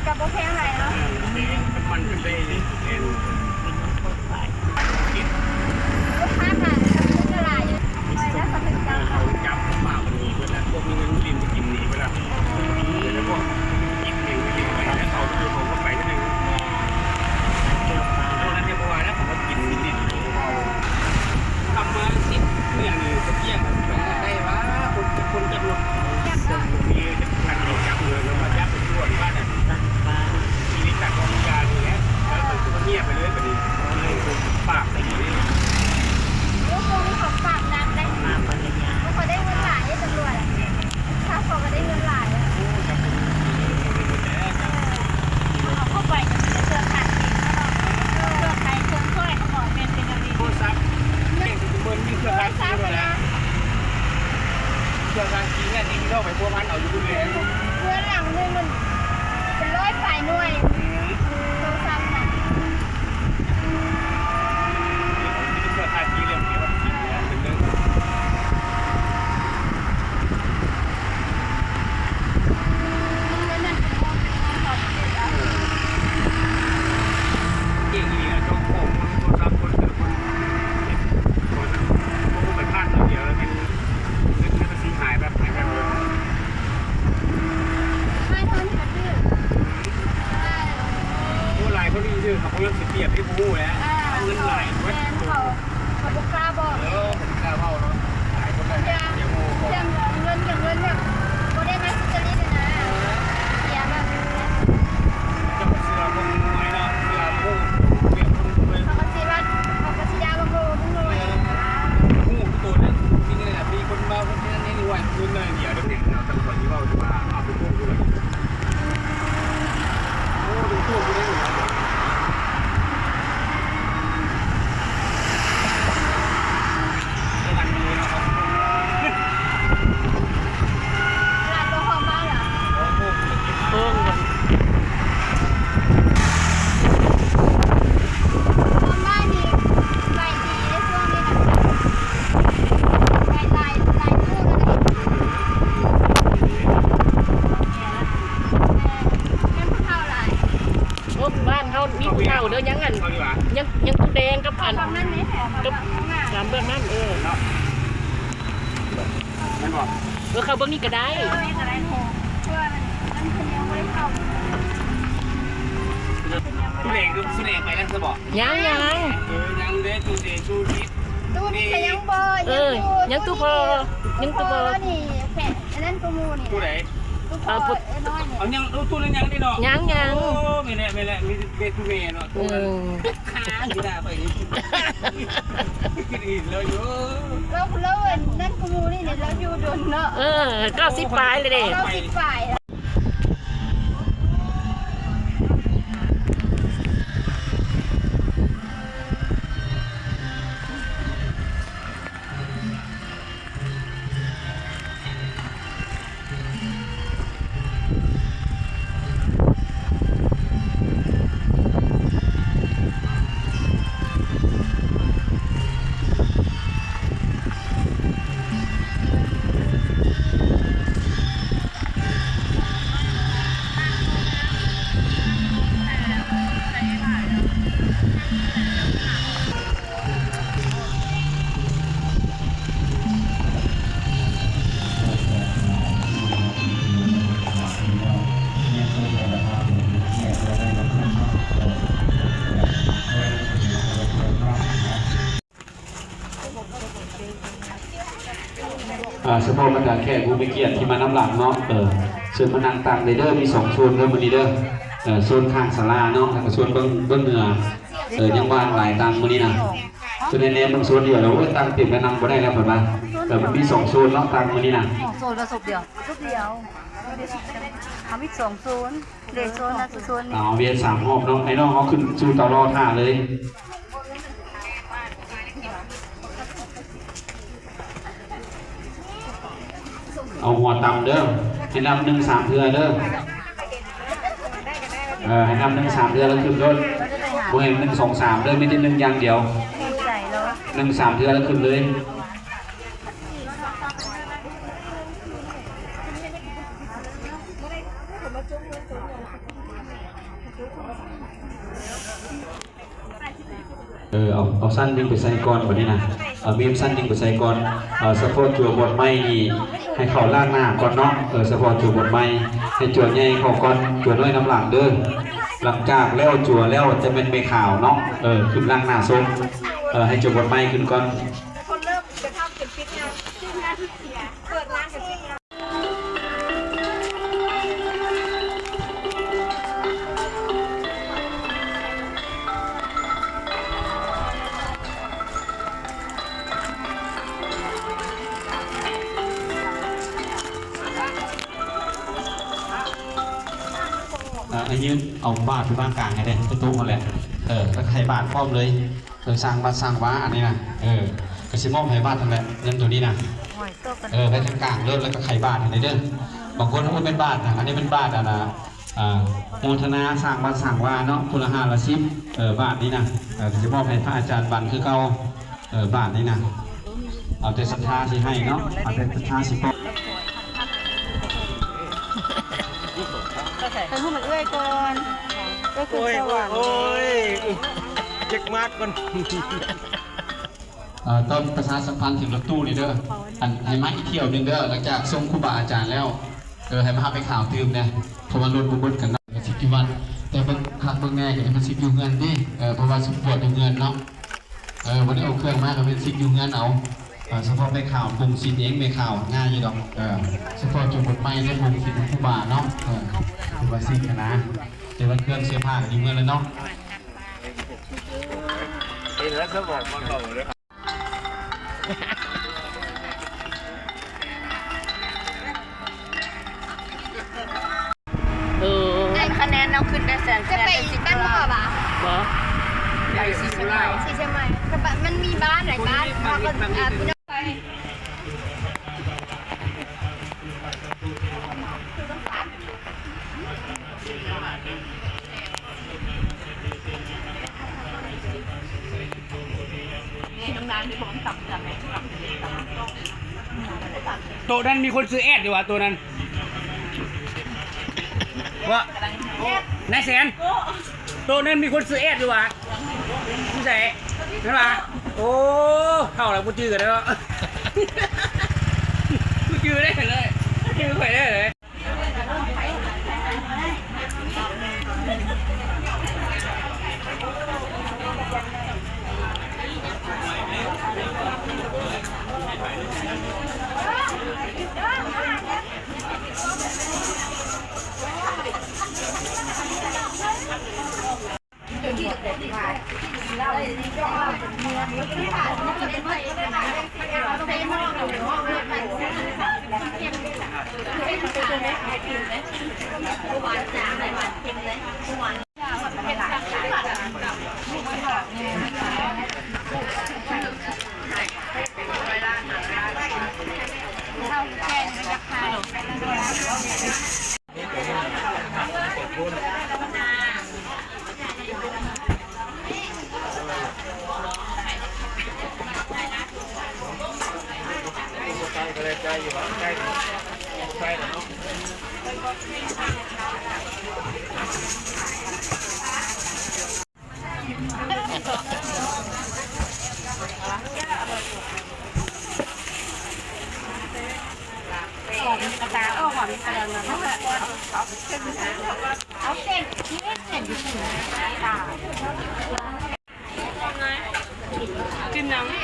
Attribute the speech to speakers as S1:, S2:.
S1: กับโอเคอะไรเนาะ
S2: มันขึ้นไปเห็น
S1: ลูกค้าค่ะตลาดอยู่แล้วสตึกจัง
S2: เขาจับป่ามันมีเวลาพวกนี้มันริมไปกินนี่เวลาแล้วพวกกินเองไปกินไปแล้วเขาคือผมก็ไปนิดนึงตอนนั้นเนี่ยเมื่อวานนะผมก็กินนิดเขาทำมาสิบอย่างนี้ก็เที่ยงได้ว่าคนจะรวมมีทางเราจับเลยแล้วมาจับเป็นส่วนบ้านเนี่ยชีวิตจากกองการอย่างเงี้ยแล้วมันก็เงียบไปเลยแบบนี้ปากแต่อย่างนี้
S1: ลูกคงของฝากดังได้มาปริญญาเขาได้เงินหลายได้ตำรวจถ้าเขาก็ได้เงินหลายเอาเข้าไปจะเป็นเชือกขาดเองเขาบอกเชือกไทยเชือกช่วยเขาบอกเป็นอะไร
S2: โทรศัพท์เก่งที่เบิร์นมีเครื่องการกินด้วยนะเครื่องการกินเนี่ยที่เข้าไปพวกมันเอาอยู่ดูแล
S1: เพื่อนหลังนึงมันเป็นร้อยฝ่ายหน่วยโทรศัพท์น่ะ
S2: เครื่องการกินเรื่องนี้ว่ากินเนี่ยเป็นเรื่องเก่งดีนะต้องโค้งโทรศัพท์คนแต่คนไปพลาดตัวเดียวแล้วเป็นสีหายแบบเลย
S1: ไม่ทนกระดื้อ
S2: ผู้ลายเขาดีชื่อเขาเริ่มเสียบที่ผู้แล้วเงินไหลเว้ย
S1: เขาบุกกล้าบอก
S2: ผมกล้าเล่าเนาะหลายคนเลยเดี๋ยว
S1: เงินแบบโมได้ไหมซิจะรีดนะเสียแบบ
S2: จะมาเสือคนน้อยเนาะเสือผู้เบียดคนรวย
S1: เขาก็ซีว่าเขาก็ซีดาบางโลบางโล
S2: ผู้ตัวนั้นมีเงินแบบมีคนมาคนนั้นนี่รวยเงินเลยเดี๋ยวเด็กๆเราต้องคนที่ว่าจะมาเอาไปพวกด้วยโอ้ดูตัวกูได้หรือ
S3: ยังตู้แดงกับอันกับสามเบื้องนั่น
S2: ไม่บอก
S3: เขาเบื้องนี้ก็ได้
S2: ตู้แดงคือตู้แดงไปแล้วจะบอก
S3: ยัง
S2: เด้ตู้แดงตู้นี้
S1: ตู้นี้ก็ยังเบอร์
S3: ยังตู้พอยังตู้พอ
S1: นี่แค่นั่นตู้มูนี่
S2: ตู้ไหนเอายังตู้นั้นยังได้เนาะ
S3: ยัง
S2: โอ้ไม่แหละมีเบตู้เมย์เนาะตู้นั้นค้างไม่ได้ไปกินอีกเลยเยอะ
S1: แล้วนั่นตู้มูนี่เนี่ยเราอยู่ดนเนาะ
S3: 90 ปลายเลยเด็ก
S1: 90 ปลาย
S4: เฉพาะบรรดาแขกผู้มีเกียรติที่มาน้ำหลังเนาะส่วนมานั่งตักเด้อมี2โซนเด้อมื้อนี้เด้อโซนข้างศาลาเนาะแล้วก็โซนเบื้องเหนือยังว่างหลายตังมื้อนี้นะส่วนในบางโซนเดียวแล้วตังเต็มแล้วนั่งบ่ได้แล้วเพิ่นว่าแต่มันมี2โซนเนาะตังมื้อนี้นะ
S1: โซนละศพเดียวทำอีก2 โซนเดโซนนะโซน
S4: นี้เวียน3รอบเนาะไอ้น้องเขาขึ้นสู่เตารอท่าเลยเอาหัวต่ำเด้อให้นับ1 3 เทื่อเด้อให้นับ1 3 เทื่อแล้วขึ้นรถบ่ให้1 2 3เด้อไม่ใช่1อย่างเดียว1 3 เทื่อแล้วขึ้นเลย
S1: เ
S4: เอาสั้นดึงไปใส่ก่อนแบบนี้นะมีมสั้นดึงไปใส่ก่อนสปอร์ตจั่วบทไม้นี่ให้เขาล่างหน้าก่อนเนาะสปอร์ตจั่วบทไม้ให้จั่วใหญ่เขาก่อนจั่วน้อยน้ำหลังเด้อหลังจากแล้วจั่วแล้วจะเป็นใบขาวเนาะขึ้นล่างหน้าส้มให้จั่วบทไม้ขึ้นก่อน
S1: คนเริ่มจะทำเป็นปิดงานซึ่งงานที่เสียเปิดร้านกับปิดงาน
S4: ไอ้ยืนเอาบาทไปบ้านกลางไงเด้ไปตู้มาแหละก็ไข่บาทพร้อมเลยสร้างบ้านสร้างว้าอันนี้นะกระชิมมอบให้บาททำไมเงินตัวนี้นะไปทางกลางเริ่มแล้วก็ไข่บาทอันนี้เด้อบางคนพูดเป็นบาทนะอันนี้เป็นบาทโมทนาสร้างบ้านสร้างว้าเนาะคุณละ5 ละ 10บาทนี้นะกระชิมมอบให้พระอาจารย์บันคือเก่าบาทนี้นะเอาแต่ศรัทธาสิให้เนาะเอาแต่ศรัทธาสิปก
S3: ไปพูดมันเอื้อยก่อนก็คือสว่าง
S2: โอ้ยเจ็กมากก่อน
S4: ต้องประชาสัมพันธ์ถึงรถตู้นี่เด้อให้มาอีกเที่ยวนึงเด้อหลังจากส่งครูบาอาจารย์แล้วให้มาไปข่าวตื่มเนี่ยเพราะว่ารถบุบกันนะ10 กิวันแต่เบิ่งคักเบิ่งแน่อย่างมัน10อยู่เงินดิเพราะว่าสมปวดอยู่เงินเนาะวันนี้เอาเครื่องมาก็เป็น10อยู่เงินเอาเฉพาะไปข่าวปรุงสินเองไปข่าวง่ายอยู่ดอกเฉพาะจุดบทไม้ได้ปรุงสินครูบาเนาะคือว่า10นะแต่ว่าเครื่องเสื้อผ้าอยู่เงินเลยเนาะ
S2: เห็นแล้วเขาบอกมาเก่าเลย
S3: ได้คะแนนเราขึ้นได้แสน
S1: จะไปอีกบ้านพ่อป่ะ
S3: บ่
S2: ไปสีเชียงใหม่
S1: สีเชียงใหม่มันมีบ้านหลายบ้านพ่อก็พี่น้องไป
S2: โต๊ะนั้นมีคนซื้อแอดอยู่ว่ะตัวนั้นว่านายแสนโต๊ะนั้นมีคนซื้อแอดอยู่ว่ะพี่แสนใช่ปะโอ้เข้าแล้วกูจื้อกันแล้วกูจื้อได้เลยจื้อไปได้เลย ใจอยู่บ้างใจใจเนาะ
S3: กระตาอ้อหอมกระดานนั้นเอาเส้นที่เส้นอยู่ที่ไหนตากินน้ำ